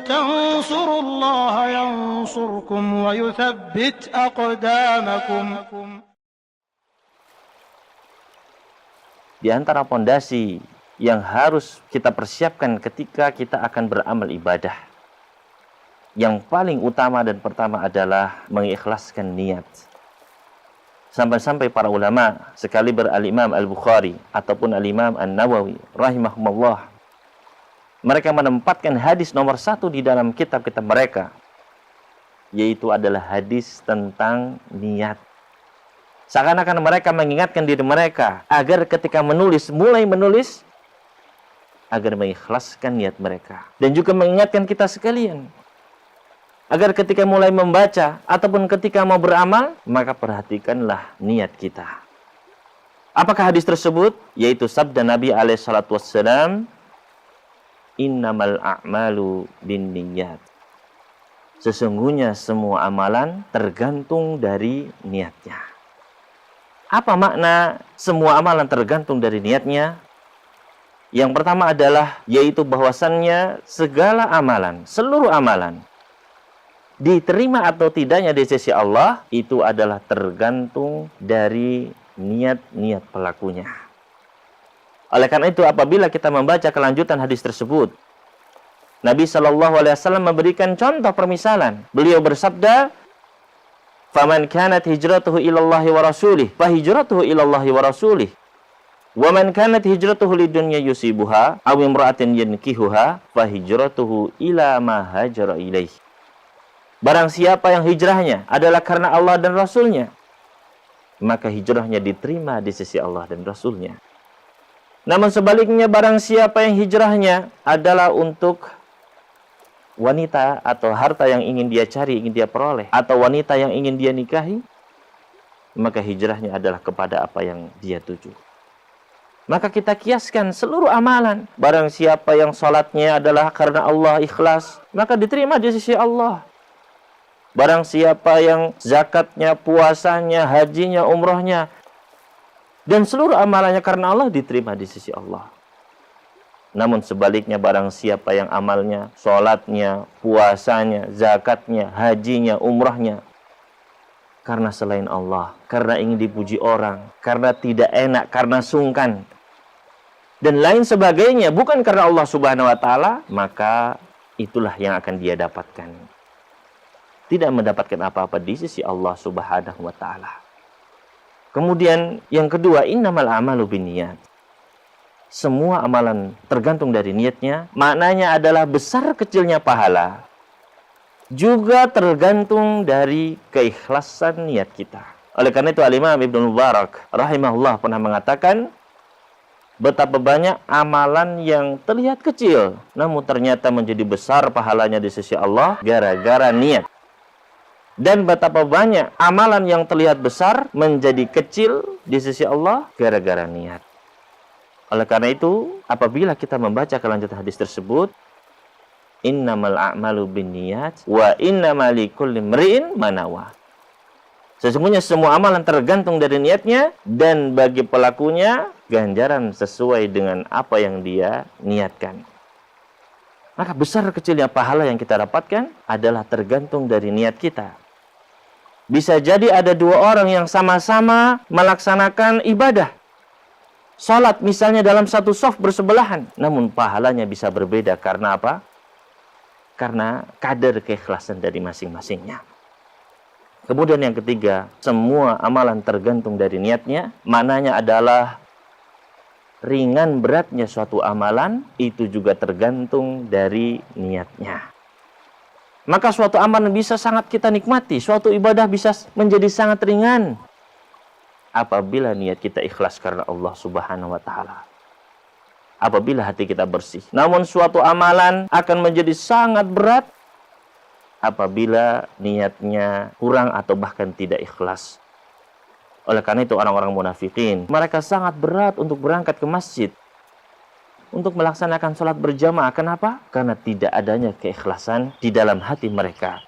تنصروا الله ينصركم ويثبت أقدامكم. Di antara pondasi yang harus kita persiapkan ketika kita akan beramal ibadah, yang paling utama dan pertama adalah mengikhlaskan niat. Sampai-sampai para ulama, sekaliber Al-Imam Al-Bukhari ataupun Al-Imam An-Nawawi rahimahumullah, mereka menempatkan hadis nomor 1 di dalam kitab-kitab mereka, yaitu adalah hadis tentang niat. Seakan-akan mereka mengingatkan diri mereka agar ketika mulai menulis, agar mengikhlaskan niat mereka. Dan juga mengingatkan kita sekalian, agar ketika mulai membaca ataupun ketika mau beramal, maka perhatikanlah niat kita. Apakah hadis tersebut? Yaitu sabda Nabi SAW, innamal a'malu binniyat. Sesungguhnya semua amalan tergantung dari niatnya. Apa makna semua amalan tergantung dari niatnya? Yang pertama adalah, yaitu bahwasannya segala amalan, seluruh amalan, diterima atau tidaknya di sisi Allah, itu adalah tergantung dari niat-niat pelakunya. Oleh karena itu, apabila kita membaca kelanjutan hadis tersebut, Nabi SAW memberikan contoh permisalan. Beliau bersabda, "Faman kanat hijratuhu ilallahi wa rasulih, fa hijratuhu ilallahi wa rasulih. Wa man kanat hijratuhu lidunya yusibuha, aw imra'atin yankihuha, fa hijratuhu ila ma hajara ilaih." Barang siapa yang hijrahnya adalah karena Allah dan Rasulnya, maka hijrahnya diterima di sisi Allah dan Rasulnya. Namun sebaliknya, barang siapa yang hijrahnya adalah untuk wanita atau harta yang ingin dia cari, ingin dia peroleh, atau wanita yang ingin dia nikahi, maka hijrahnya adalah kepada apa yang dia tuju. Maka kita kiaskan seluruh amalan. Barang siapa yang sholatnya adalah karena Allah ikhlas, maka diterima di sisi Allah. Barang siapa yang zakatnya, puasanya, hajinya, umrohnya, dan seluruh amalannya karena Allah, diterima di sisi Allah. Namun sebaliknya, barang siapa yang amalnya, sholatnya, puasanya, zakatnya, hajinya, umrahnya, karena selain Allah, karena ingin dipuji orang, karena tidak enak, karena sungkan, dan lain sebagainya, bukan karena Allah Subhanahu wa Ta'ala, maka itulah yang akan dia dapatkan. Tidak mendapatkan apa-apa di sisi Allah Subhanahu wa Ta'ala. Kemudian yang kedua, innamal a'malu binniyat. Semua amalan tergantung dari niatnya. Maknanya adalah besar kecilnya pahala juga tergantung dari keikhlasan niat kita. Oleh karena itu, Al-Imam Ibnu Mubarak rahimahullah pernah mengatakan, betapa banyak amalan yang terlihat kecil, namun ternyata menjadi besar pahalanya di sisi Allah gara-gara niat. Dan betapa banyak amalan yang terlihat besar menjadi kecil di sisi Allah gara-gara niat. Oleh karena itu, apabila kita membaca kelanjutan hadis tersebut, innamal a'malu binniyat wa innamal likulli imri'in ma nawa. Sesungguhnya semua amalan tergantung dari niatnya, dan bagi pelakunya ganjaran sesuai dengan apa yang dia niatkan. Maka besar kecilnya pahala yang kita dapatkan adalah tergantung dari niat kita. Bisa jadi ada dua orang yang sama-sama melaksanakan ibadah. Salat misalnya dalam satu shaf bersebelahan, namun pahalanya bisa berbeda. Karena apa? Karena kadar keikhlasan dari masing-masingnya. Kemudian yang ketiga, semua amalan tergantung dari niatnya. Maknanya adalah ringan beratnya suatu amalan itu juga tergantung dari niatnya. Maka suatu amalan bisa sangat kita nikmati, suatu ibadah bisa menjadi sangat ringan apabila niat kita ikhlas karena Allah Subhanahu wa Ta'ala. Apabila hati kita bersih. Namun suatu amalan akan menjadi sangat berat apabila niatnya kurang atau bahkan tidak ikhlas. Oleh karena itu, orang-orang munafikin, mereka sangat berat untuk berangkat ke masjid, untuk melaksanakan sholat berjamaah. Kenapa? Karena tidak adanya keikhlasan di dalam hati mereka.